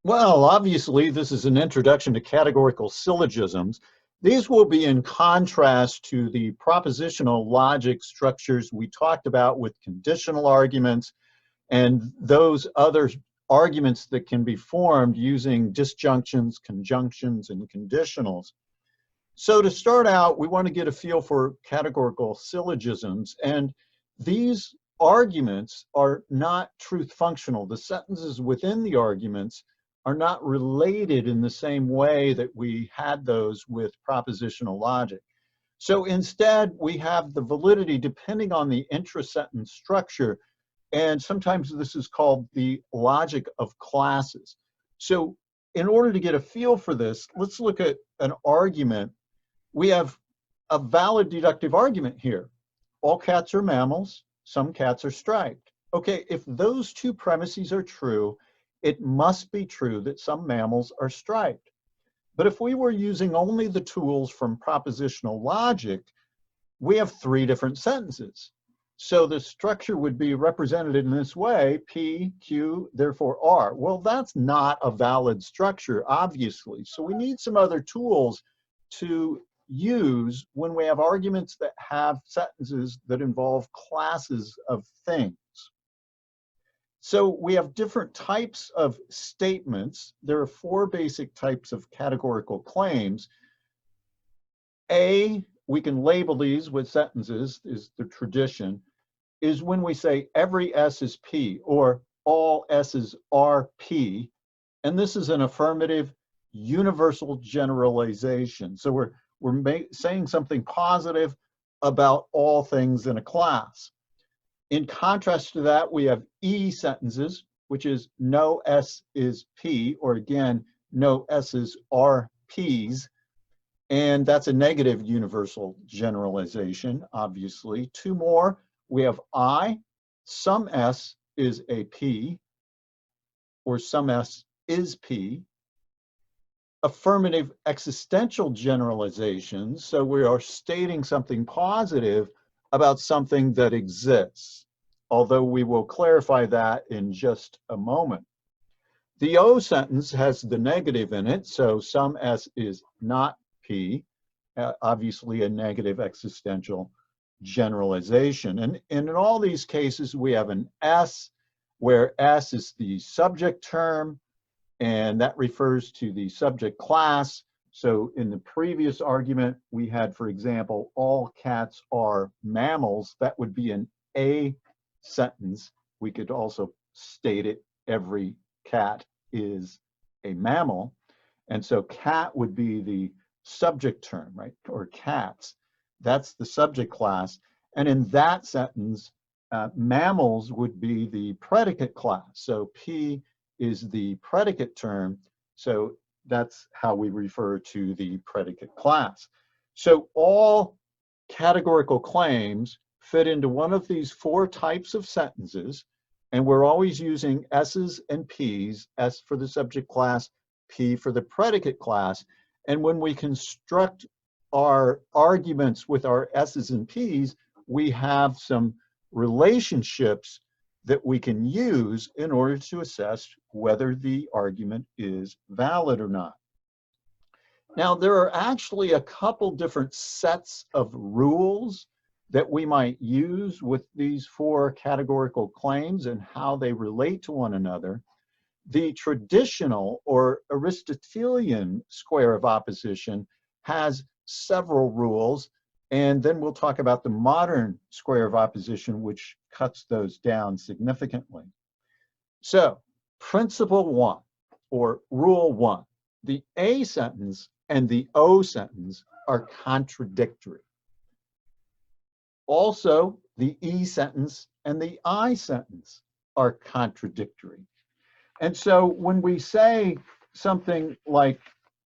Well, obviously, this is an introduction to categorical syllogisms. These will be in contrast to the propositional logic structures we talked about with conditional arguments and those other arguments that can be formed using disjunctions, conjunctions, and conditionals. So to start out, we want to get a feel for categorical syllogisms, and these arguments are not truth functional. The sentences within the arguments are not related in the same way that we had those with propositional logic. So instead, we have the validity depending on the intra-sentence structure, and sometimes this is called the logic of classes. So in order to get a feel for this, let's look at an argument. We have a valid deductive argument here. All cats are mammals, some cats are striped. Okay, if those two premises are true, it must be true that some mammals are striped. But if we were using only the tools from propositional logic, we have three different sentences. So the structure would be represented in this way: P, Q, therefore R. Well, that's not a valid structure, obviously. So we need some other tools to use when we have arguments that have sentences that involve classes of things. So we have different types of statements. There are four basic types of categorical claims. A, we can label these with sentences, is the tradition, is when we say every S is P or all S's are P. And this is an affirmative universal generalization. So we're saying something positive about all things in a class. In contrast to that, we have E sentences, which is no S is P, or again, no S's are P's. And that's a negative universal generalization, obviously. Two more, we have I, some S is a P, or some S is P. Affirmative existential generalizations, so we are stating something positive about something that exists, although we will clarify that in just a moment. The O sentence has the negative in it, so some S is not P, obviously a negative existential generalization. And in all these cases, we have an S, where S is the subject term, and that refers to the subject class. So in the previous argument, we had, for example, all cats are mammals. That would be an A sentence. We could also state it, every cat is a mammal. And so cat would be the subject term, right? Or cats. That's the subject class. And in that sentence, mammals would be the predicate class. So P is the predicate term. So that's how we refer to the predicate class. So all categorical claims fit into one of these four types of sentences, and we're always using S's and P's, S for the subject class, P for the predicate class. And when we construct our arguments with our S's and P's, we have some relationships that we can use in order to assess whether the argument is valid or not. Now, there are actually a couple different sets of rules that we might use with these four categorical claims and how they relate to one another. The traditional or Aristotelian square of opposition has several rules, and then we'll talk about the modern square of opposition, which cuts those down significantly. So, principle one, or rule one, the A sentence and the O sentence are contradictory. Also, the E sentence and the I sentence are contradictory. And so when we say something like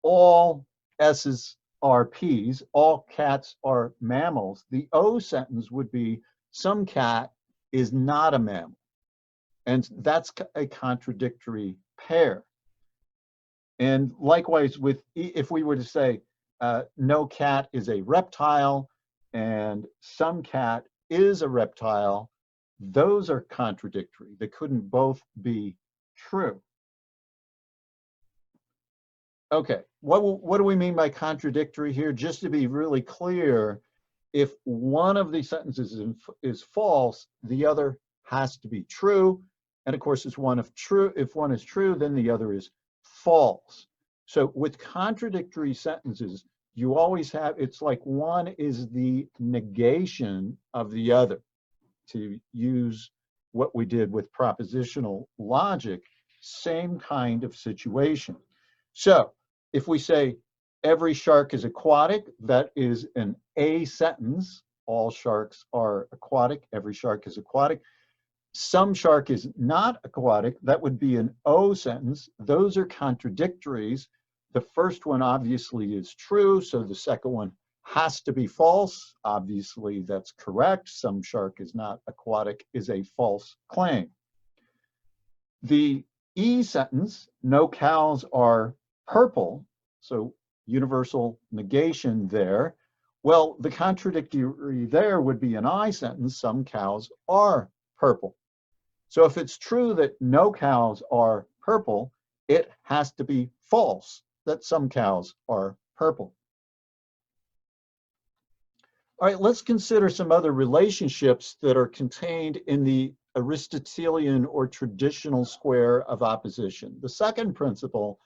all S's are P's, all cats are mammals, the O sentence would be some cat is not a mammal. And that's a contradictory pair. And likewise, with if we were to say no cat is a reptile and some cat is a reptile, those are contradictory. They couldn't both be true. Okay, what do we mean by contradictory here? Just to be really clear, if one of these sentences is false, the other has to be true. And of course, if one is true, then the other is false. So with contradictory sentences, you always have, it's like one is the negation of the other. To use what we did with propositional logic, same kind of situation. So if we say every shark is aquatic, that is an A sentence. All sharks are aquatic. Every shark is aquatic. Some shark is not aquatic. That would be an O sentence. Those are contradictories. The first one obviously is true, so the second one has to be false. Obviously, that's correct. Some shark is not aquatic is a false claim. The E sentence, no cows are purple, so universal negation there. Well, the contradictory there would be an I sentence, some cows are purple. So if it's true that no cows are purple, it has to be false that some cows are purple. All right, let's consider some other relationships that are contained in the Aristotelian or traditional square of opposition. The second principle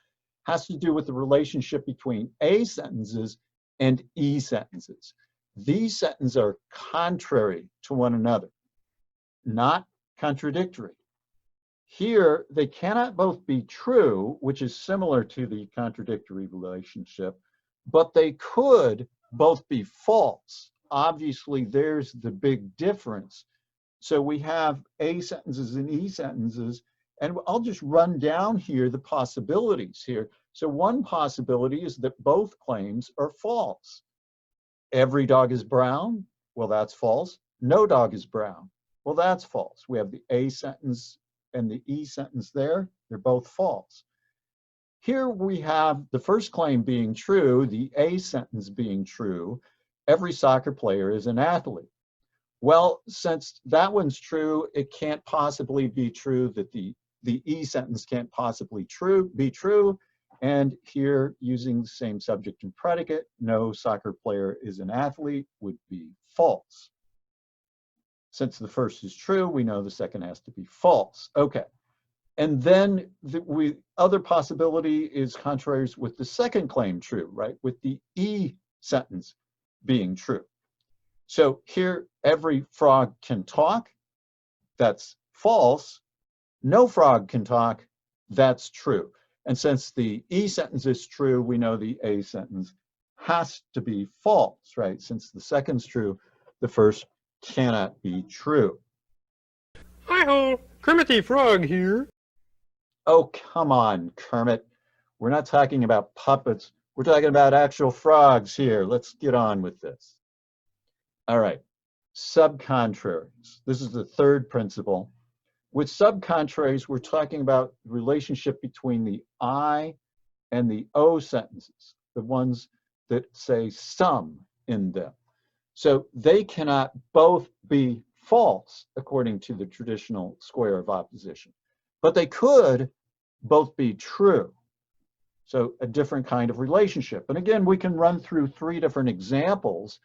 has to do with the relationship between A sentences and E sentences. These sentences are contrary to one another, not contradictory. Here, they cannot both be true, which is similar to the contradictory relationship, but they could both be false. Obviously, there's the big difference. So we have A sentences and E sentences, and I'll just run down here the possibilities here. So one possibility is that both claims are false. Every dog is brown. Well, that's false. No dog is brown. Well, that's false. We have the A sentence and the E sentence there. They're both false. Here we have the first claim being true, the A sentence being true. Every soccer player is an athlete. Well, since that one's true, it can't possibly be true that the E sentence can't possibly be true. And here, using the same subject and predicate, no soccer player is an athlete would be false. Since the first is true, we know the second has to be false. Okay. And then the other possibility is contraries with the second claim true, right? With the E sentence being true. So here, every frog can talk. That's false. No frog can talk. That's true. And since the E sentence is true, we know the A sentence has to be false, right? Since the second's true, the first cannot be true. Hi-ho, Kermit the Frog here. Oh, come on, Kermit. We're not talking about puppets. We're talking about actual frogs here. Let's get on with this. All right, subcontraries. This is the third principle. With subcontraries, we're talking about the relationship between the I and the O sentences, the ones that say some in them. So they cannot both be false, according to the traditional square of opposition, but they could both be true. So a different kind of relationship. And again, we can run through three different examples.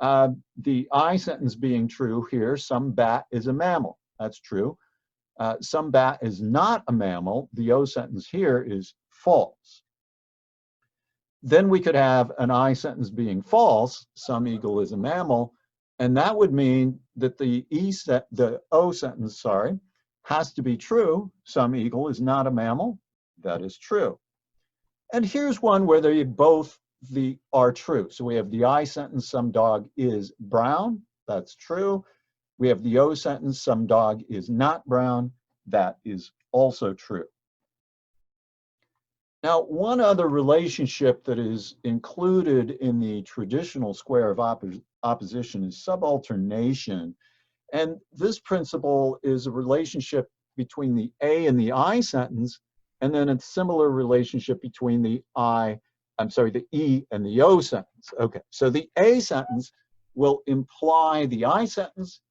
The I sentence being true here, some bat is a mammal. That's true. Some bat is not a mammal. The O sentence here is false. Then we could have an I sentence being false, some eagle is a mammal, and that would mean that the O sentence, has to be true. Some eagle is not a mammal. That is true. And here's one where they both are true. So we have the I sentence, some dog is brown. That's true. We have the O sentence, some dog is not brown. That is also true. Now, one other relationship that is included in the traditional square of opposition is subalternation. And this principle is a relationship between the A and the I sentence, and then a similar relationship between the E and the O sentence. Okay, so the A sentence will imply the I sentence,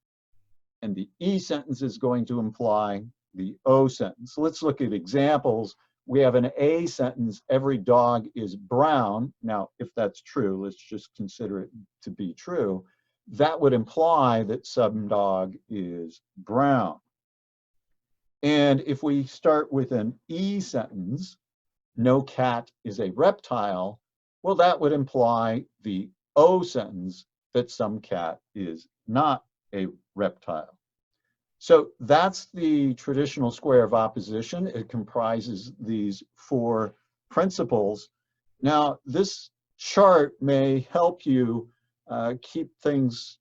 and the E sentence is going to imply the O sentence. Let's look at examples we have an A sentence, every dog is brown. Now, if that's true, let's just consider it to be true. That would imply that some dog is brown. And if we start with an E sentence, no cat is a reptile, well, that would imply the O sentence, that some cat is not a reptile. So that's the traditional square of opposition. It comprises these four principles. Now, this chart may help you keep things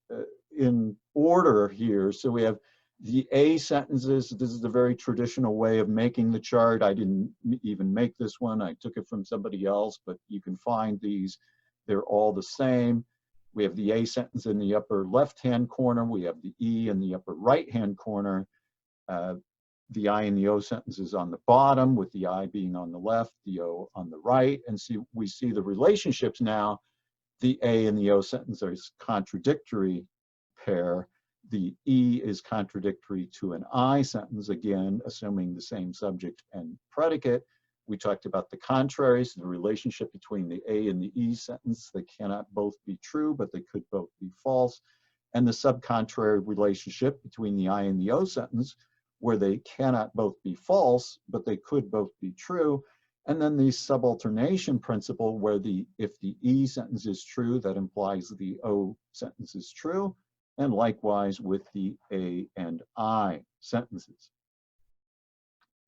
in order here. So we have the A sentences. This is a very traditional way of making the chart. I didn't even make this one. I took it from somebody else, but you can find these. They're all the same. We have the A sentence in the upper left-hand corner. We have the E in the upper right-hand corner. The I and the O sentences on the bottom, with the I being on the left, the O on the right. And we see the relationships now. The A and the O sentence are contradictory pair. The E is contradictory to an I sentence, again, assuming the same subject and predicate. We talked about the contraries, the relationship between the A and the E sentence. They cannot both be true, but they could both be false. And the subcontrary relationship between the I and the O sentence, where they cannot both be false, but they could both be true. And then the subalternation principle, where if the E sentence is true, that implies the O sentence is true. And likewise with the A and I sentences.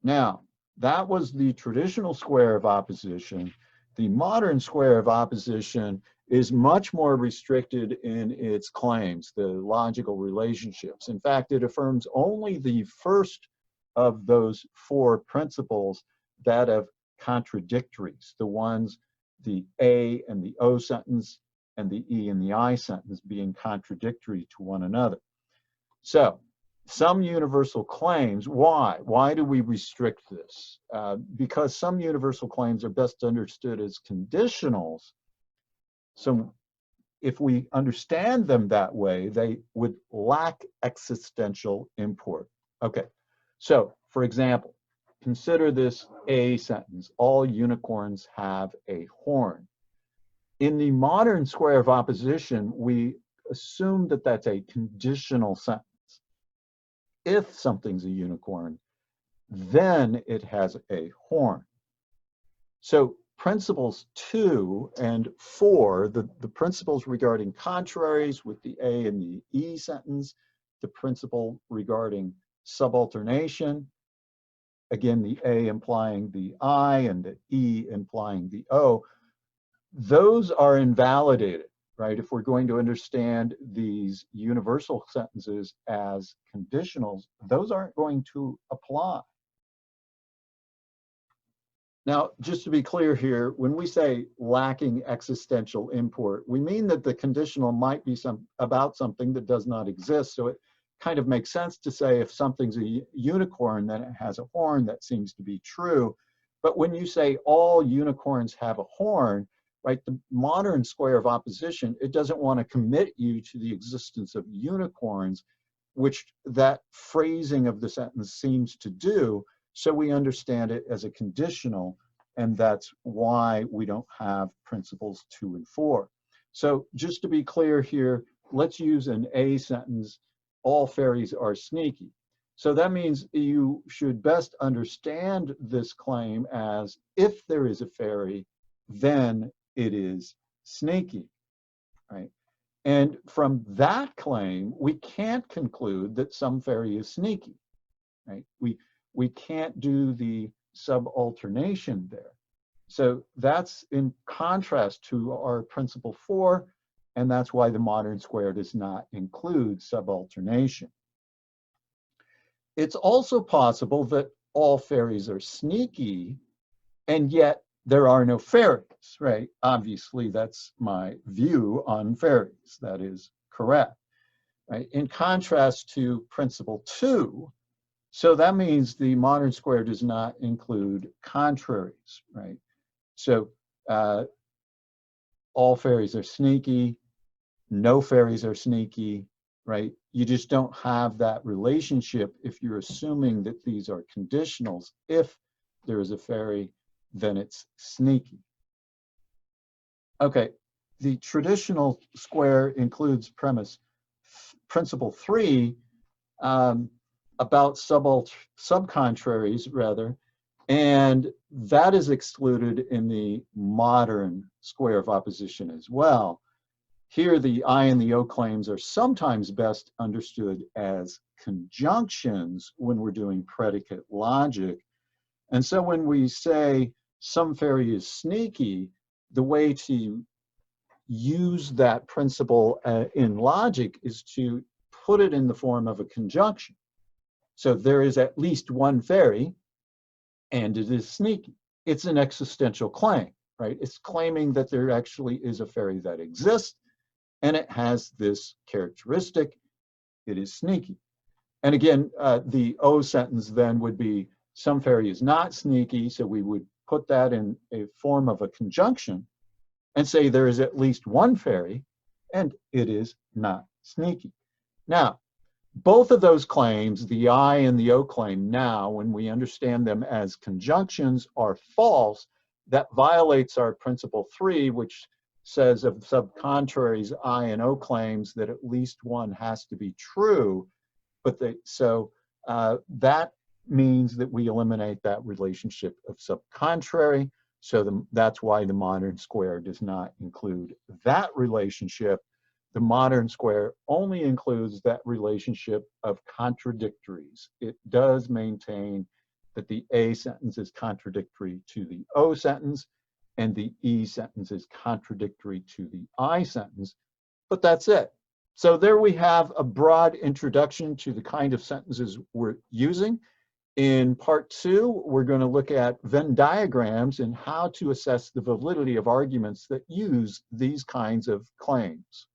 Now, that was the traditional square of opposition. The modern square of opposition is much more restricted in its claims, the logical relationships. In fact, it affirms only the first of those four principles, that of contradictories, the ones, the A and the O sentence and the E and the I sentence being contradictory to one another. So, some universal claims, why? Why do we restrict this? Because some universal claims are best understood as conditionals. So if we understand them that way, they would lack existential import. Okay, so for example, consider this A sentence, all unicorns have a horn. In the modern square of opposition, we assume that that's a conditional sentence. If something's a unicorn, then it has a horn. So principles 2 and 4, the principles regarding contraries with the A and the E sentence, the principle regarding subalternation, again, the A implying the I and the E implying the O, those are invalidated, right? If we're going to understand these universal sentences as conditionals, those aren't going to apply. Now, just to be clear here, when we say lacking existential import, we mean that the conditional might be about something that does not exist. So it kind of makes sense to say if something's a unicorn, then it has a horn. That seems to be true. But when you say all unicorns have a horn, right, the modern square of opposition, it doesn't want to commit you to the existence of unicorns, which that phrasing of the sentence seems to do. So we understand it as a conditional, and that's why we don't have principles 2 and 4. So just to be clear here, let's use an A sentence, all fairies are sneaky. So that means you should best understand this claim as if there is a fairy, then it is sneaky, right? And from that claim, we can't conclude that some fairy is sneaky, right? We can't do the subalternation there. So that's in contrast to our principle 4, and that's why the modern square does not include subalternation. It's also possible that all fairies are sneaky, and yet there are no fairies, right? Obviously, that's my view on fairies. That is correct, right? In contrast to principle 2, so that means the modern square does not include contraries, right? So all fairies are sneaky, no fairies are sneaky, right? You just don't have that relationship if you're assuming that these are conditionals. If there is a fairy, then it's sneaky. Okay, the traditional square includes principle 3 about subcontraries, rather, and that is excluded in the modern square of opposition as well. Here, the I and the O claims are sometimes best understood as conjunctions when we're doing predicate logic. And so when we say some fairy is sneaky, the way to use that principle in logic is to put it in the form of a conjunction. So there is at least one fairy, and it is sneaky. It's an existential claim, right? It's claiming that there actually is a fairy that exists, and it has this characteristic. It is sneaky. And again, the O sentence then would be, some fairy is not sneaky, so we would put that in a form of a conjunction and say there is at least one fairy, and it is not sneaky. Now, both of those claims, the I and the O claim now, when we understand them as conjunctions, are false. That violates our principle 3, which says of subcontraries, I and O claims, that at least one has to be true. But that means that we eliminate that relationship of subcontrary. So that's why the modern square does not include that relationship. The modern square only includes that relationship of contradictories. It does maintain that the A sentence is contradictory to the O sentence, and the E sentence is contradictory to the I sentence, but that's it. So there we have a broad introduction to the kind of sentences we're using. In part 2, we're going to look at Venn diagrams and how to assess the validity of arguments that use these kinds of claims.